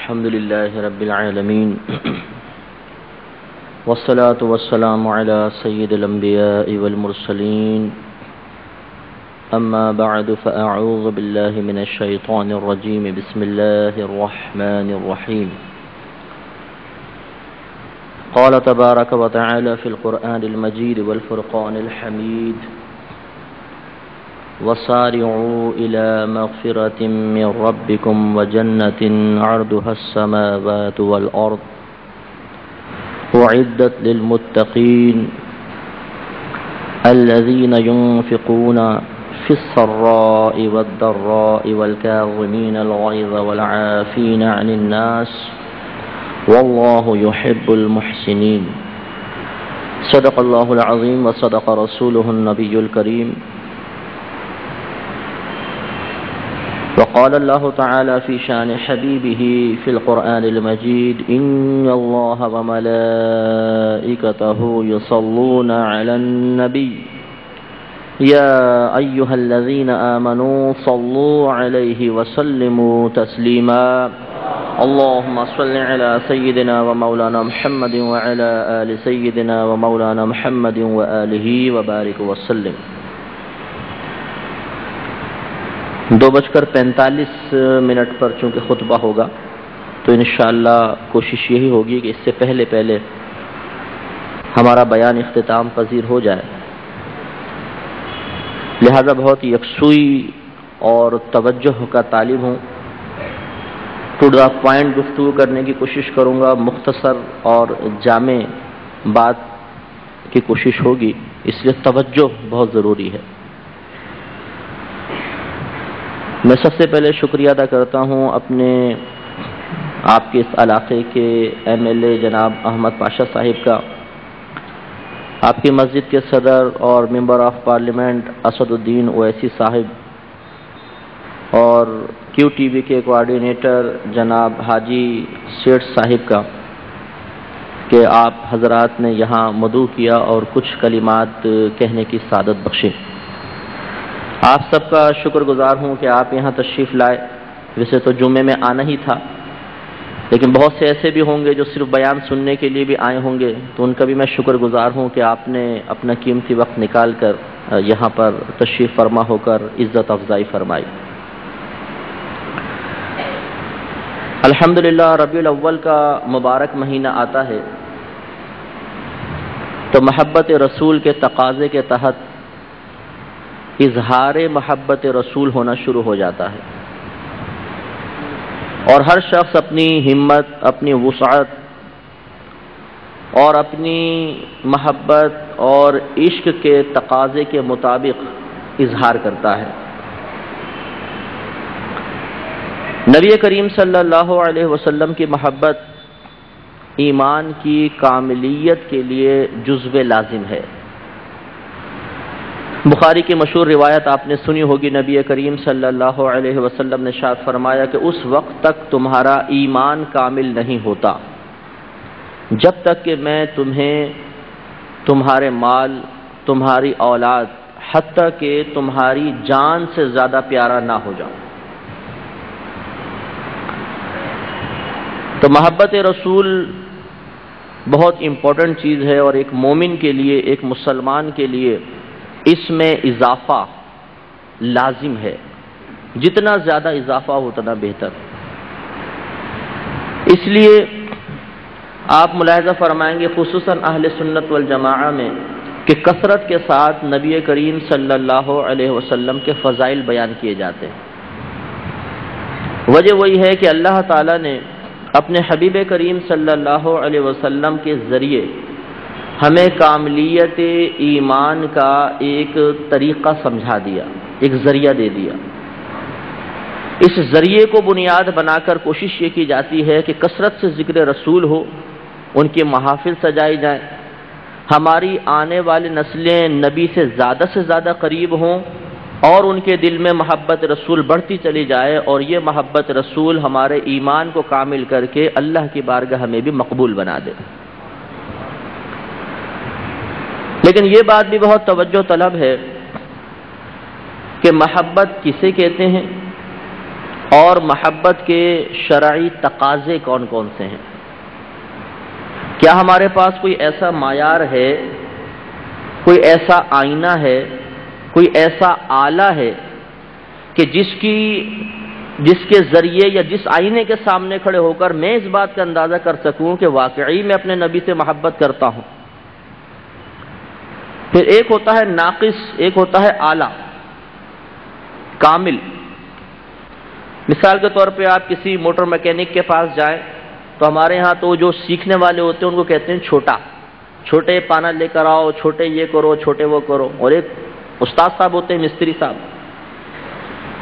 الحمد لله رب العالمين والصلاة والسلام على سيد الأنبياء والمرسلين أما بعد فأعوذ بالله من الشيطان الرجيم بسم الله الرحمن الرحيم قال تبارك وتعالى في القرآن المجيد والفرقان الحميد وسارعوا إلى مغفرة من ربكم وجنة عرضها السماوات والأرض أعدت للمتقين الذين ينفقون في السراء والضراء والكاظمين الغيظ والعافين عن الناس والله يحب المحسنين صدق الله العظيم وصدق رسوله النبي الكريم وقال الله تعالى في شان حبيبه في القرآن المجيد إن الله وملائكته يصلون على النبي يا أيها الذين آمنوا صلوا عليه وسلموا تسليما اللهم صل على سيدنا ومولانا محمد وعلى آل سيدنا ومولانا محمد وآله وبارك وسلم 2:45 پر چونکہ خطبہ ہوگا تو انشاءاللہ کوشش یہی ہوگی کہ اس سے پہلے ہمارا بیان اختتام پذیر ہو جائے، لہذا بہت یکسوئی اور توجہ کا طالب ہوں، ٹو دا پوائنٹ گفتگو کرنے کی کوشش کروں گا، مختصر اور جامع بات کی کوشش ہوگی، اس لیے توجہ بہت ضروری ہے۔ میں سب سے پہلے شکریہ ادا کرتا ہوں اپنے آپ کے اس علاقے کے MLA جناب احمد پاشا صاحب کا، آپ کی مسجد کے صدر اور ممبر آف پارلیمنٹ اسد الدین اویسی صاحب اور QTV کے کوآرڈینیٹر جناب حاجی سیٹھ صاحب کا کہ آپ حضرات نے یہاں مدعو کیا اور کچھ کلمات کہنے کی سعادت بخشی۔ آپ سب کا شکر گزار ہوں کہ آپ یہاں تشریف لائے، ویسے تو جمعے میں آنا ہی تھا، لیکن بہت سے ایسے بھی ہوں گے جو صرف بیان سننے کے لیے بھی آئے ہوں گے، تو ان کا بھی میں شکر گزار ہوں کہ آپ نے اپنا قیمتی وقت نکال کر یہاں پر تشریف فرما ہو کر عزت افزائی فرمائی۔ الحمدللہ ربیع الاول کا مبارک مہینہ آتا ہے تو محبت رسول کے تقاضے کے تحت اظہار محبت رسول ہونا شروع ہو جاتا ہے، اور ہر شخص اپنی ہمت، اپنی وسعت اور اپنی محبت اور عشق کے تقاضے کے مطابق اظہار کرتا ہے۔ نبی کریم صلی اللہ علیہ وسلم کی محبت ایمان کی کاملیت کے لیے جزو لازم ہے۔ بخاری کی مشہور روایت آپ نے سنی ہوگی، نبی کریم صلی اللہ علیہ وسلم نے ارشاد فرمایا کہ اس وقت تک تمہارا ایمان کامل نہیں ہوتا جب تک کہ میں تمہیں تمہارے مال، تمہاری اولاد، حتیٰ کہ تمہاری جان سے زیادہ پیارا نہ ہو جاؤں۔ تو محبت رسول بہت امپورٹنٹ چیز ہے، اور ایک مومن کے لیے، ایک مسلمان کے لیے اس میں اضافہ لازم ہے، جتنا زیادہ اضافہ ہو اتنا بہتر۔ اس لیے آپ ملاحظہ فرمائیں گے خصوصاً اہل سنت والجماعہ میں کہ کثرت کے ساتھ نبی کریم صلی اللہ علیہ وسلم کے فضائل بیان کیے جاتے ہیں۔ وجہ وہی ہے کہ اللہ تعالیٰ نے اپنے حبیب کریم صلی اللہ علیہ وسلم کے ذریعے ہمیں کاملیت ایمان کا ایک طریقہ سمجھا دیا، ایک ذریعہ دے دیا۔ اس ذریعے کو بنیاد بنا کر کوشش یہ کی جاتی ہے کہ کثرت سے ذکر رسول ہو، ان کے محافل سجائی جائیں، ہماری آنے والی نسلیں نبی سے زیادہ قریب ہوں، اور ان کے دل میں محبت رسول بڑھتی چلی جائے، اور یہ محبت رسول ہمارے ایمان کو کامل کر کے اللہ کی بارگاہ میں بھی مقبول بنا دے۔ لیکن یہ بات بھی بہت توجہ طلب ہے کہ محبت کسے کہتے ہیں اور محبت کے شرعی تقاضے کون کون سے ہیں؟ کیا ہمارے پاس کوئی ایسا معیار ہے، کوئی ایسا آئینہ ہے، کوئی ایسا آلہ ہے کہ جس کے ذریعے یا جس آئینے کے سامنے کھڑے ہو کر میں اس بات کا اندازہ کر سکوں کہ واقعی میں اپنے نبی سے محبت کرتا ہوں؟ پھر ایک ہوتا ہے ناقص، ایک ہوتا ہے اعلیٰ، کامل۔ مثال کے طور پہ آپ کسی موٹر میکینک کے پاس جائیں تو ہمارے ہاں تو جو سیکھنے والے ہوتے ہیں ان کو کہتے ہیں چھوٹا، چھوٹے پانا لے کر آؤ، چھوٹے یہ کرو، چھوٹے وہ کرو۔ اور ایک استاد صاحب ہوتے ہیں مستری صاحب،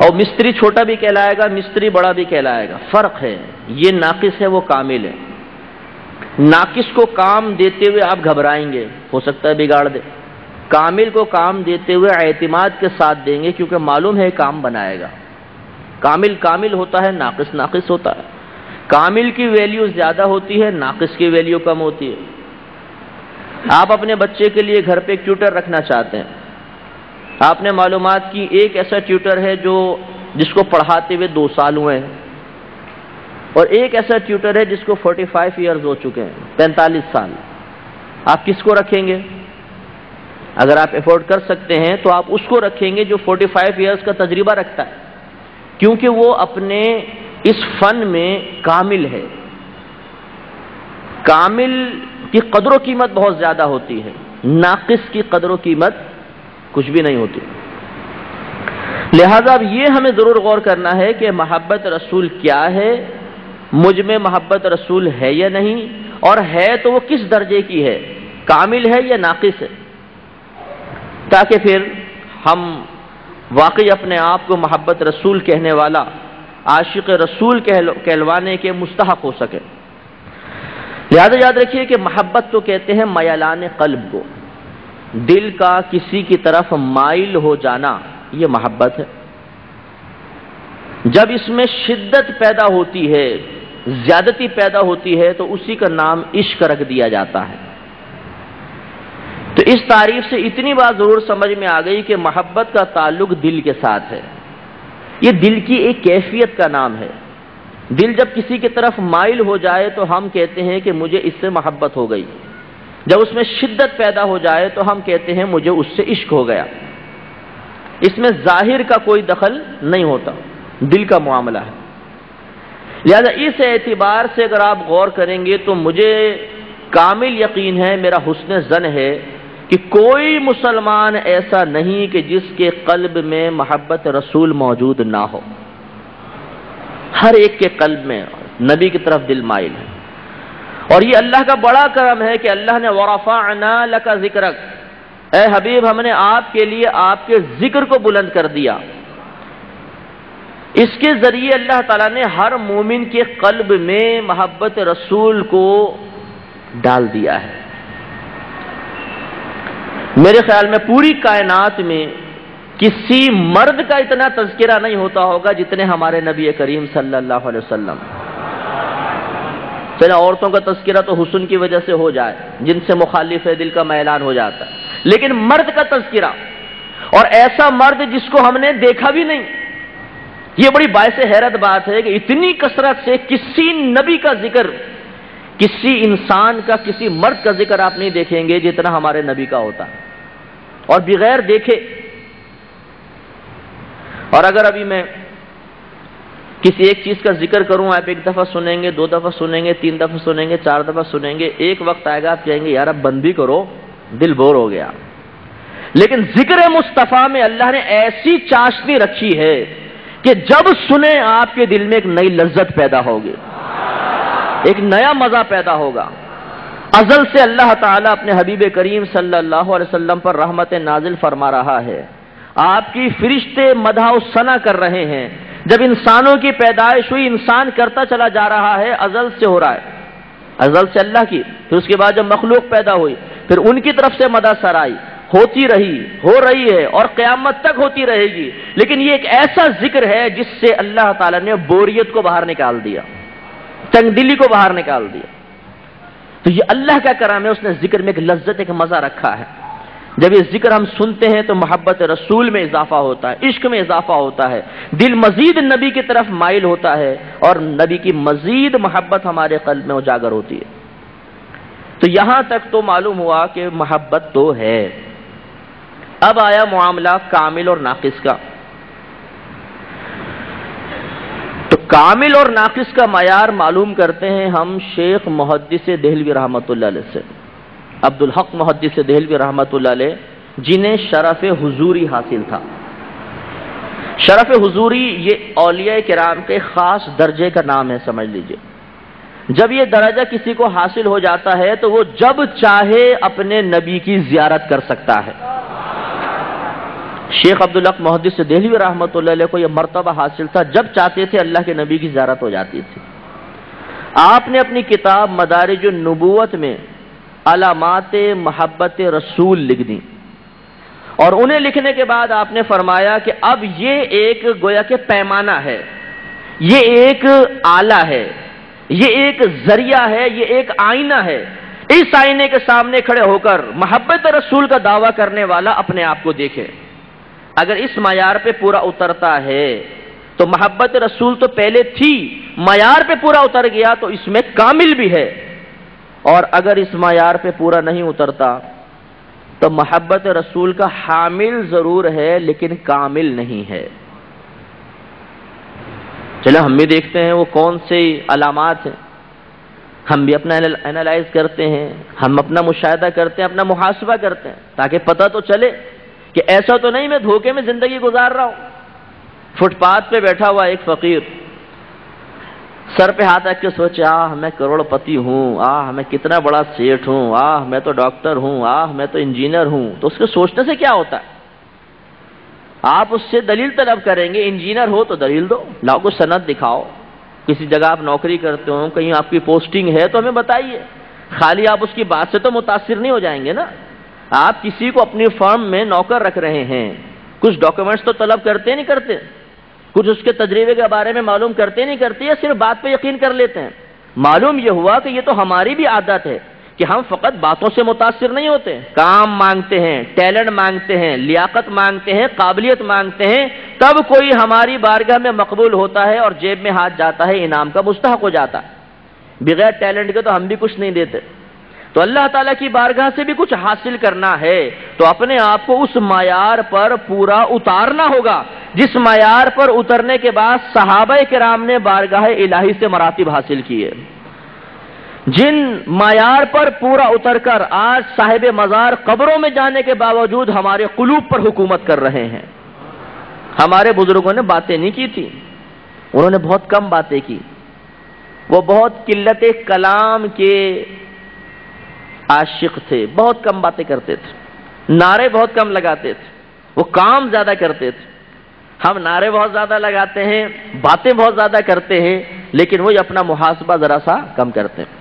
اور مستری چھوٹا بھی کہلائے گا، مستری بڑا بھی کہلائے گا۔ فرق ہے، یہ ناقص ہے، وہ کامل ہے۔ ناقص کو کام دیتے ہوئے آپ گھبرائیں گے، ہو سکتا ہے بگاڑ دے۔ کامل کو کام دیتے ہوئے اعتماد کے ساتھ دیں گے کیونکہ معلوم ہے کام بنائے گا۔ کامل کامل ہوتا ہے، ناقص ناقص ہوتا ہے۔ کامل کی ویلیو زیادہ ہوتی ہے، ناقص کی ویلیو کم ہوتی ہے۔ آپ اپنے بچے کے لیے گھر پہ ایک ٹیوٹر رکھنا چاہتے ہیں، آپ نے معلومات کی ایک ایسا ٹیوٹر ہے جس کو پڑھاتے ہوئے 2 سال ہوئے ہیں، اور ایک ایسا ٹیوٹر ہے جس کو 45 ایئرز ہو چکے ہیں، 45 سال۔ آپ کس کو رکھیں گے؟ اگر آپ افورڈ کر سکتے ہیں تو آپ اس کو رکھیں گے جو 45 ایئرز کا تجربہ رکھتا ہے، کیونکہ وہ اپنے اس فن میں کامل ہے۔ کامل کی قدر و قیمت بہت زیادہ ہوتی ہے، ناقص کی قدر و قیمت کچھ بھی نہیں ہوتی۔ لہذا اب یہ ہمیں ضرور غور کرنا ہے کہ محبت رسول کیا ہے، مجھ میں محبت رسول ہے یا نہیں، اور ہے تو وہ کس درجے کی ہے، کامل ہے یا ناقص ہے، تاکہ پھر ہم واقعی اپنے آپ کو محبت رسول کہنے والا، عاشق رسول کہلوانے کے مستحق ہو سکے۔ لہذا یاد رکھیے کہ محبت تو کہتے ہیں میلان قلب کو، دل کا کسی کی طرف مائل ہو جانا، یہ محبت ہے۔ جب اس میں شدت پیدا ہوتی ہے، زیادتی پیدا ہوتی ہے، تو اسی کا نام عشق رکھ دیا جاتا ہے۔ تو اس تعریف سے اتنی بات ضرور سمجھ میں آ گئی کہ محبت کا تعلق دل کے ساتھ ہے، یہ دل کی ایک کیفیت کا نام ہے۔ دل جب کسی کی طرف مائل ہو جائے تو ہم کہتے ہیں کہ مجھے اس سے محبت ہو گئی، جب اس میں شدت پیدا ہو جائے تو ہم کہتے ہیں مجھے اس سے عشق ہو گیا۔ اس میں ظاہر کا کوئی دخل نہیں ہوتا، دل کا معاملہ ہے۔ لہذا اس اعتبار سے اگر آپ غور کریں گے تو مجھے کامل یقین ہے، میرا حسن ظن ہے کہ کوئی مسلمان ایسا نہیں کہ جس کے قلب میں محبت رسول موجود نہ ہو۔ ہر ایک کے قلب میں نبی کی طرف دل مائل ہے، اور یہ اللہ کا بڑا کرم ہے کہ اللہ نے وَرَفَعْنَا لَكَ ذِكْرَكَ، اے حبیب ہم نے آپ کے لیے آپ کے ذکر کو بلند کر دیا۔ اس کے ذریعے اللہ تعالیٰ نے ہر مومن کے قلب میں محبت رسول کو ڈال دیا ہے۔ میرے خیال میں پوری کائنات میں کسی مرد کا اتنا تذکرہ نہیں ہوتا ہوگا جتنے ہمارے نبی کریم صلی اللہ علیہ وسلم۔ چلے عورتوں کا تذکرہ تو حسن کی وجہ سے ہو جائے، جن سے مخالف ہے دل کا میلان ہو جاتا ہے، لیکن مرد کا تذکرہ، اور ایسا مرد جس کو ہم نے دیکھا بھی نہیں، یہ بڑی باعث حیرت بات ہے کہ اتنی کثرت سے کسی نبی کا ذکر، کسی انسان کا، کسی مرد کا ذکر آپ نہیں دیکھیں گے جتنا ہمارے نبی کا ہوتا ہے، اور بغیر دیکھے۔ اور اگر ابھی میں کسی ایک چیز کا ذکر کروں، آپ 1 دفعہ سنیں گے، 2 دفعہ سنیں گے، 3 دفعہ سنیں گے، 4 دفعہ سنیں گے، ایک وقت آئے گا آپ کہیں گے یار اب بند بھی کرو، دل بور ہو گیا۔ لیکن ذکر مصطفیٰ میں اللہ نے ایسی چاشنی رکھی ہے کہ جب سنیں آپ کے دل میں ایک نئی لذت پیدا ہوگی، ایک نیا مزہ پیدا ہوگا۔ ازل سے اللہ تعالیٰ اپنے حبیب کریم صلی اللہ علیہ وسلم پر رحمت نازل فرما رہا ہے، آپ کی فرشتے مدح و ثنا کر رہے ہیں۔ جب انسانوں کی پیدائش ہوئی، انسان کرتا چلا جا رہا ہے، ازل سے ہو رہا ہے، ازل سے اللہ کی، پھر اس کے بعد جب مخلوق پیدا ہوئی پھر ان کی طرف سے مدح سرائی ہوتی رہی، ہو رہی ہے، اور قیامت تک ہوتی رہے گی۔ لیکن یہ ایک ایسا ذکر ہے جس سے اللہ تعالیٰ نے بوریت کو باہر نکال دیا، تنگ دلی کو باہر نکال دیا۔ تو یہ اللہ کا کرم ہے، اس نے ذکر میں ایک لذت، ایک مزہ رکھا ہے۔ جب یہ ذکر ہم سنتے ہیں تو محبت رسول میں اضافہ ہوتا ہے، عشق میں اضافہ ہوتا ہے، دل مزید نبی کی طرف مائل ہوتا ہے اور نبی کی مزید محبت ہمارے قلب میں اجاگر ہوتی ہے۔ تو یہاں تک تو معلوم ہوا کہ محبت تو ہے۔ اب آیا معاملہ کامل اور ناقص کا۔ تو کامل اور ناقص کا معیار معلوم کرتے ہیں ہم شیخ محدث دہلوی رحمۃ اللہ علیہ سے، عبدالحق محدث دہلوی رحمۃ اللہ علیہ، جنہیں شرف حضوری حاصل تھا۔ شرف حضوری یہ اولیاء کرام کے خاص درجے کا نام ہے، سمجھ لیجئے۔ جب یہ درجہ کسی کو حاصل ہو جاتا ہے تو وہ جب چاہے اپنے نبی کی زیارت کر سکتا ہے۔ شیخ عبدالحق محدث دہلوی رحمۃ اللہ علیہ کو یہ مرتبہ حاصل تھا، جب چاہتے تھے اللہ کے نبی کی زیارت ہو جاتی تھی۔ آپ نے اپنی کتاب مدارج النبوت میں علامات محبت رسول لکھ دی، اور انہیں لکھنے کے بعد آپ نے فرمایا کہ اب یہ ایک گویا کہ پیمانہ ہے، یہ ایک آلہ ہے، یہ ایک ذریعہ ہے، یہ ایک آئینہ ہے۔ اس آئینے کے سامنے کھڑے ہو کر محبت رسول کا دعویٰ کرنے والا اپنے آپ کو دیکھے۔ اگر اس معیار پہ پورا اترتا ہے تو محبت رسول تو پہلے تھی، معیار پہ پورا اتر گیا تو اس میں کامل بھی ہے، اور اگر اس معیار پہ پورا نہیں اترتا تو محبت رسول کا حامل ضرور ہے لیکن کامل نہیں ہے۔ چلو ہم بھی دیکھتے ہیں وہ کون سے علامات ہیں، ہم بھی اپنا اینالائز کرتے ہیں، ہم اپنا مشاہدہ کرتے ہیں، اپنا محاسبہ کرتے ہیں، تاکہ پتہ تو چلے کہ ایسا تو نہیں میں دھوکے میں زندگی گزار رہا ہوں۔ فٹ پاتھ پہ بیٹھا ہوا ایک فقیر سر پہ ہاتھ رکھ کے سوچے، میں کروڑ پتی ہوں، میں کتنا بڑا سیٹھ ہوں، میں تو ڈاکٹر ہوں، میں تو انجینئر ہوں۔ تو اس کے سوچنے سے کیا ہوتا ہے؟ آپ اس سے دلیل طلب کریں گے، انجینئر ہو تو دلیل دو، لاؤ کو سند دکھاؤ، کسی جگہ آپ نوکری کرتے ہو، کہیں آپ کی پوسٹنگ ہے تو ہمیں بتائیے۔ خالی آپ اس کی بات سے تو متاثر نہیں ہو جائیں گے نا۔ آپ کسی کو اپنی فرم میں نوکر رکھ رہے ہیں، کچھ ڈاکیومنٹس تو طلب کرتے نہیں کرتے، کچھ اس کے تجربے کے بارے میں معلوم کرتے نہیں کرتے، یا صرف بات پہ یقین کر لیتے ہیں۔ معلوم یہ ہوا کہ یہ تو ہماری بھی عادت ہے کہ ہم فقط باتوں سے متاثر نہیں ہوتے، کام مانگتے ہیں، ٹیلنٹ مانگتے ہیں، لیاقت مانگتے ہیں، قابلیت مانگتے ہیں، تب کوئی ہماری بارگاہ میں مقبول ہوتا ہے اور جیب میں ہاتھ جاتا ہے، انعام کا مستحق ہو جاتا ہے۔ بغیر ٹیلنٹ کے تو ہم بھی کچھ نہیں دیتے۔ تو اللہ تعالیٰ کی بارگاہ سے بھی کچھ حاصل کرنا ہے تو اپنے آپ کو اس معیار پر پورا اتارنا ہوگا جس معیار پر اترنے کے بعد صحابہ کرام نے بارگاہ الہی سے مراتب حاصل کیے، جن معیار پر پورا اتر کر آج صاحب مزار قبروں میں جانے کے باوجود ہمارے قلوب پر حکومت کر رہے ہیں۔ ہمارے بزرگوں نے باتیں نہیں کی تھی، انہوں نے بہت کم باتیں کی، وہ بہت قلت کلام کے عاشق تھے، بہت کم باتیں کرتے تھے، نعرے بہت کم لگاتے تھے، وہ کام زیادہ کرتے تھے۔ ہم نعرے بہت زیادہ لگاتے ہیں، باتیں بہت زیادہ کرتے ہیں، لیکن وہی اپنا محاسبہ ذرا سا کم کرتے ہیں۔